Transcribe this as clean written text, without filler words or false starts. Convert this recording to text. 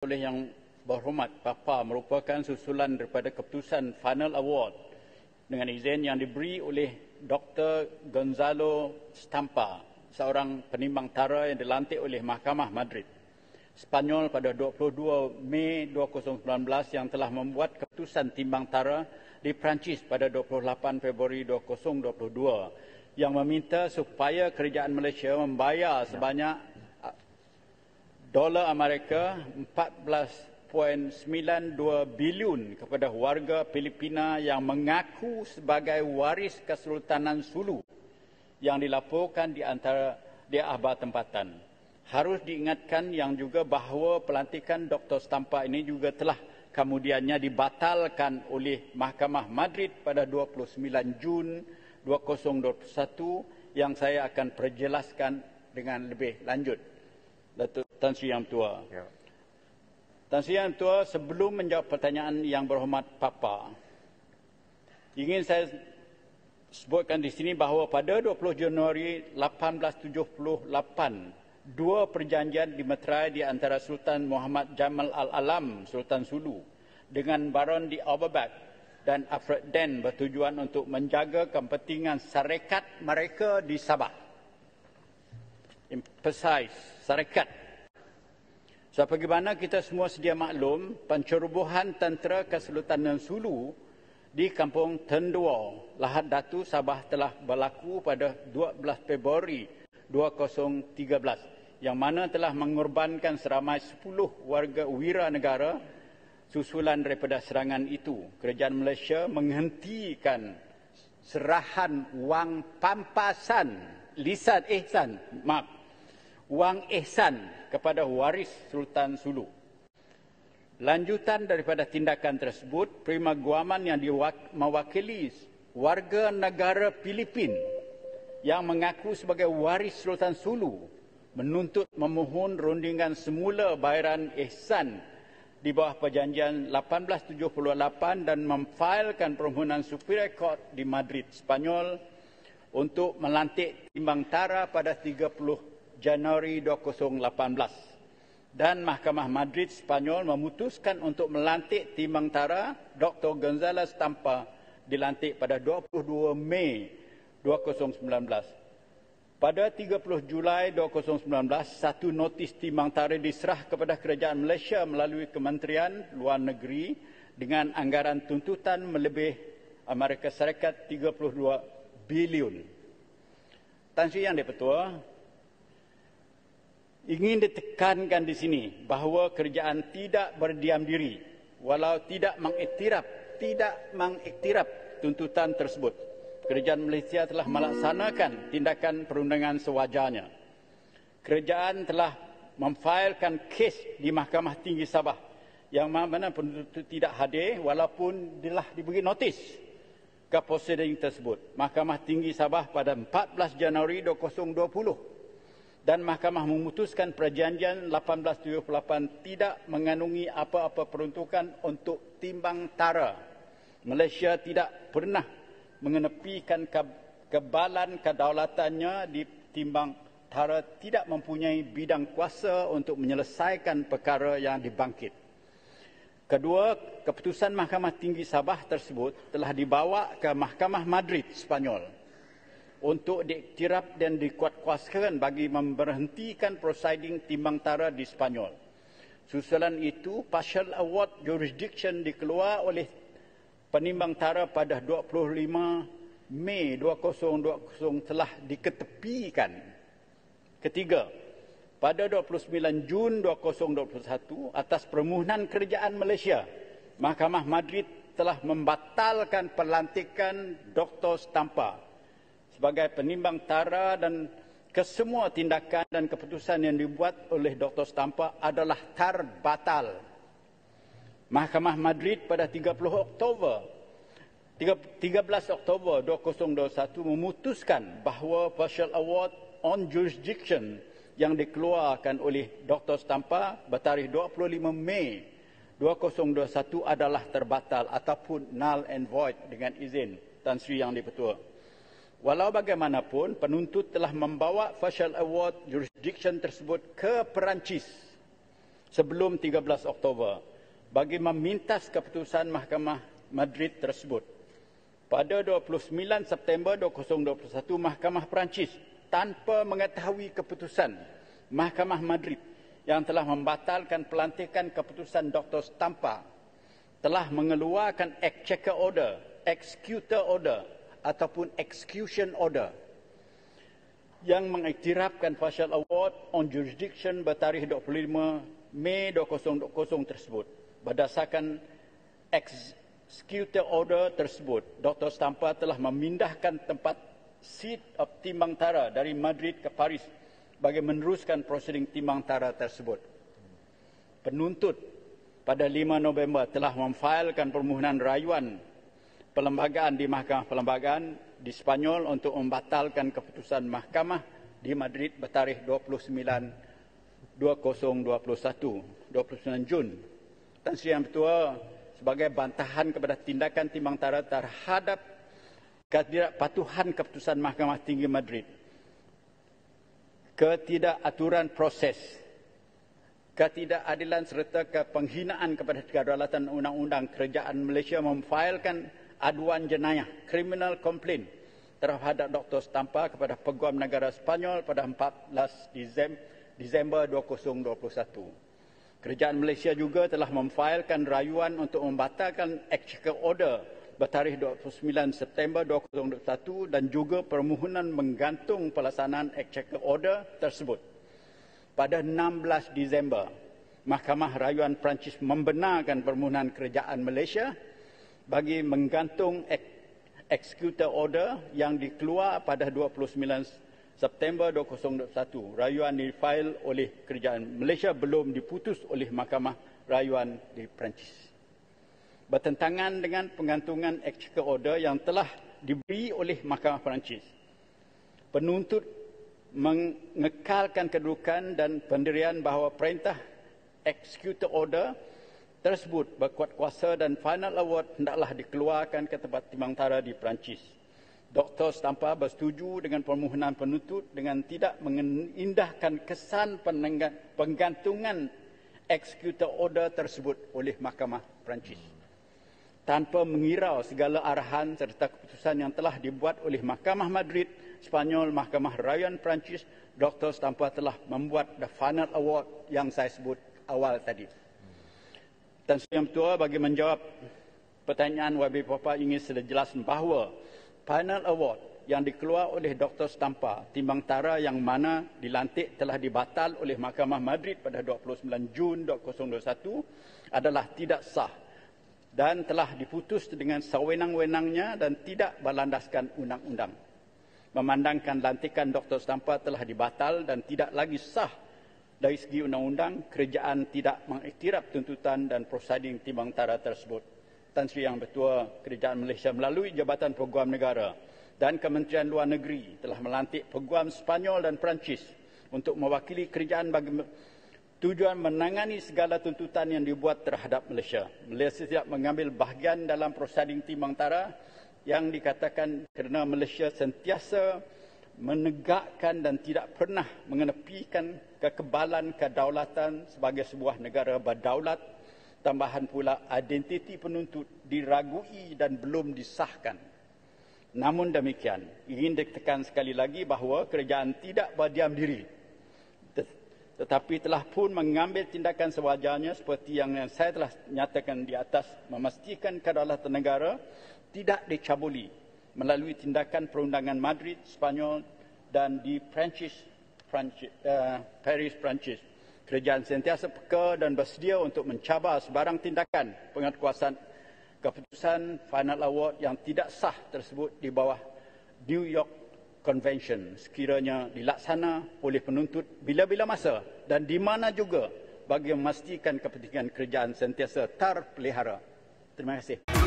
oleh Yang Berhormat Bapa merupakan susulan daripada keputusan Final Award dengan izin yang diberi oleh Dr. Gonzalo Stampa, seorang penimbang tara yang dilantik oleh Mahkamah Madrid Spanyol pada 22 Mei 2019 yang telah membuat keputusan timbang tara di Perancis pada 28 Februari 2022 yang meminta supaya kerajaan Malaysia membayar sebanyak dolar Amerika 14.92 bilion kepada warga Filipina yang mengaku sebagai waris Kesultanan Sulu yang dilaporkan di akhbar tempatan. Harus diingatkan yang juga bahawa pelantikan Dr. Stampa ini juga telah kemudiannya dibatalkan oleh Mahkamah Madrid pada 29 Jun 2021 yang saya akan perjelaskan dengan lebih lanjut. Datuk Tan Sri Yang Tua. Ya. Tan Sri Yang Tua, sebelum menjawab pertanyaan Yang Berhormat Papa, ingin saya sebutkan di sini bahawa pada 20 Januari 1878, dua perjanjian dimeterai di antara Sultan Muhammad Jamal Al-Alam, Sultan Sulu, dengan Baron di Overbeck dan Alfred Den bertujuan untuk menjaga kepentingan syarikat mereka di Sabah. Emphasize, syarikat. Sebagaimana kita semua sedia maklum, pencerobohan tentera Kesultanan Sulu di Kampung Tendua, Lahad Datu, Sabah telah berlaku pada 12 Februari 2013 yang mana telah mengorbankan seramai 10 warga wira negara. Susulan daripada serangan itu, kerajaan Malaysia menghentikan serahan wang pampasan wang ihsan kepada waris Sultan Sulu. Lanjutan daripada tindakan tersebut, Prima Guaman yang mewakili warga negara Filipin yang mengaku sebagai waris Sultan Sulu menuntut memohon rundingan semula bayaran ihsan di bawah perjanjian 1878 dan memfailkan permohonan Superior Court di Madrid, Spanyol untuk melantik timbang tara pada 30 Januari 2018 dan Mahkamah Madrid Spanyol memutuskan untuk melantik timbang tara Dr. Gonzalo Stampa dilantik pada 22 Mei 2019. Pada 30 Julai 2019, satu notis timbang tara diserah kepada kerajaan Malaysia melalui Kementerian Luar Negeri dengan anggaran tuntutan melebih Amerika Syarikat 32 bilion. Tan Sri Yang Di-Pertua, ingin ditekankan di sini bahawa kerajaan tidak berdiam diri walau tidak mengiktiraf tuntutan tersebut. Kerajaan Malaysia telah melaksanakan tindakan perundangan sewajarnya. Kerajaan telah memfailkan kes di Mahkamah Tinggi Sabah yang mana penuntut tidak hadir walaupun telah diberi notis ke prosiding tersebut. Mahkamah Tinggi Sabah pada 14 Januari 2020 dan Mahkamah memutuskan perjanjian 1878 tidak mengandungi apa-apa peruntukan untuk timbang tara. Malaysia tidak pernah mengenepikan kebalan kedaulatannya di timbang tara, tidak mempunyai bidang kuasa untuk menyelesaikan perkara yang dibangkit. Kedua, keputusan Mahkamah Tinggi Sabah tersebut telah dibawa ke Mahkamah Madrid, Spanyol untuk diiktiraf dan dikuatkuasakan bagi memberhentikan prosiding timbang tara di Spanyol. Susulan itu, Partial Award Jurisdiction dikeluar oleh penimbang tara pada 25 Mei 2020 telah diketepikan. Ketiga, pada 29 Jun 2021 atas permohonan kerajaan Malaysia, Mahkamah Madrid telah membatalkan pelantikan Dr. Stampa sebagai penimbang tara dan kesemua tindakan dan keputusan yang dibuat oleh Dr. Stampa adalah terbatal. Mahkamah Madrid pada 13 Oktober 2021 memutuskan bahawa Partial Award on Jurisdiction yang dikeluarkan oleh Dr. Stampa bertarikh 25 Mei 2021 adalah terbatal ataupun null and void dengan izin Tan Sri Yang Di-Pertua. Walau bagaimanapun, penuntut telah membawa Partial Award Jurisdiction tersebut ke Perancis sebelum 13 Oktober bagi memintas keputusan Mahkamah Madrid tersebut. Pada 29 September 2021, Mahkamah Perancis tanpa mengetahui keputusan Mahkamah Madrid yang telah membatalkan pelantikan keputusan Dr. Stampa telah mengeluarkan executor order ataupun execution order yang mengiktirafkan Partial Award on Jurisdiction bertarikh 25 Mei 2020 tersebut. Berdasarkan executor order tersebut, Dr. Stampa telah memindahkan tempat seat of timbang tara dari Madrid ke Paris bagi meneruskan prosiding timbang tara tersebut. Penuntut pada 5 November telah memfailkan permohonan rayuan perlembagaan di Mahkamah Perlembagaan di Spanyol untuk membatalkan keputusan mahkamah di Madrid bertarikh 29 Jun. Tan Sri Yang Ketua, sebagai bantahan kepada tindakan timbang tara terhadap ketidakpatuhan keputusan Mahkamah Tinggi Madrid, ketidakaturan proses, ketidakadilan serta penghinaan kepada kedaulatan undang-undang, Kerajaan Malaysia memfailkan aduan jenayah criminal complaint terhadap Dr. Stampa kepada Peguam Negara Spanyol pada 14 Disember 2021. Kerajaan Malaysia juga telah memfailkan rayuan untuk membatalkan executor order bertarikh 29 September 2021 dan juga permohonan menggantung pelaksanaan executor order tersebut. Pada 16 Disember, Mahkamah Rayuan Perancis membenarkan permohonan Kerajaan Malaysia bagi menggantung executor order yang dikeluar pada 29 September 2021. Rayuan difail oleh Kerajaan Malaysia belum diputus oleh Mahkamah Rayuan di Perancis. Bertentangan dengan penggantungan executor order yang telah diberi oleh Mahkamah Perancis, penuntut mengekalkan kedudukan dan pendirian bahawa perintah executor order tersebut berkuat kuasa dan final award hendaklah dikeluarkan ke tempat timbang tara di Perancis. Dr. Stampa bersetuju dengan permohonan penuntut dengan tidak mengindahkan kesan penggantungan executor order tersebut oleh Mahkamah Perancis. Tanpa mengirau segala arahan serta keputusan yang telah dibuat oleh Mahkamah Madrid, Spanyol, Mahkamah Rayuan Perancis, Dr. Stampa telah membuat the final award yang saya sebut awal tadi. Tan Sri Yang Ketua, bagi menjawab pertanyaan YB Papa, ingin sudah jelas bahawa final award yang dikeluar oleh Dr. Stampa, timbang tara yang mana dilantik telah dibatal oleh Mahkamah Madrid pada 29 Jun 2021 adalah tidak sah dan telah diputus dengan sewenang-wenangnya dan tidak berlandaskan undang-undang. Memandangkan lantikan Dr. Stampa telah dibatal dan tidak lagi sah dari segi undang-undang, kerajaan tidak mengiktiraf tuntutan dan prosiding timbang tara tersebut. Tan Sri Yang Ketua, Kerajaan Malaysia melalui Jabatan Peguam Negara dan Kementerian Luar Negeri telah melantik Peguam Spanyol dan Perancis untuk mewakili kerajaan bagi tujuan menangani segala tuntutan yang dibuat terhadap Malaysia. Malaysia tidak mengambil bahagian dalam prosiding timbang tara yang dikatakan kerana Malaysia sentiasa menegakkan dan tidak pernah mengenepikan kekebalan kedaulatan sebagai sebuah negara berdaulat. Tambahan pula, identiti penuntut diragui dan belum disahkan. Namun demikian, ingin ditekan sekali lagi bahawa kerajaan tidak berdiam diri, tetapi telah pun mengambil tindakan sewajarnya seperti yang saya telah nyatakan di atas, memastikan kedaulatan negara tidak dicabuli melalui tindakan perundangan Madrid, Spanyol dan di Paris, Perancis. Kerajaan sentiasa peka dan bersedia untuk mencabar sebarang tindakan penguatkuasaan keputusan final award yang tidak sah tersebut di bawah New York Convention sekiranya dilaksana oleh penuntut bila-bila masa dan di mana juga bagi memastikan kepentingan kerajaan sentiasa terpelihara. Terima kasih.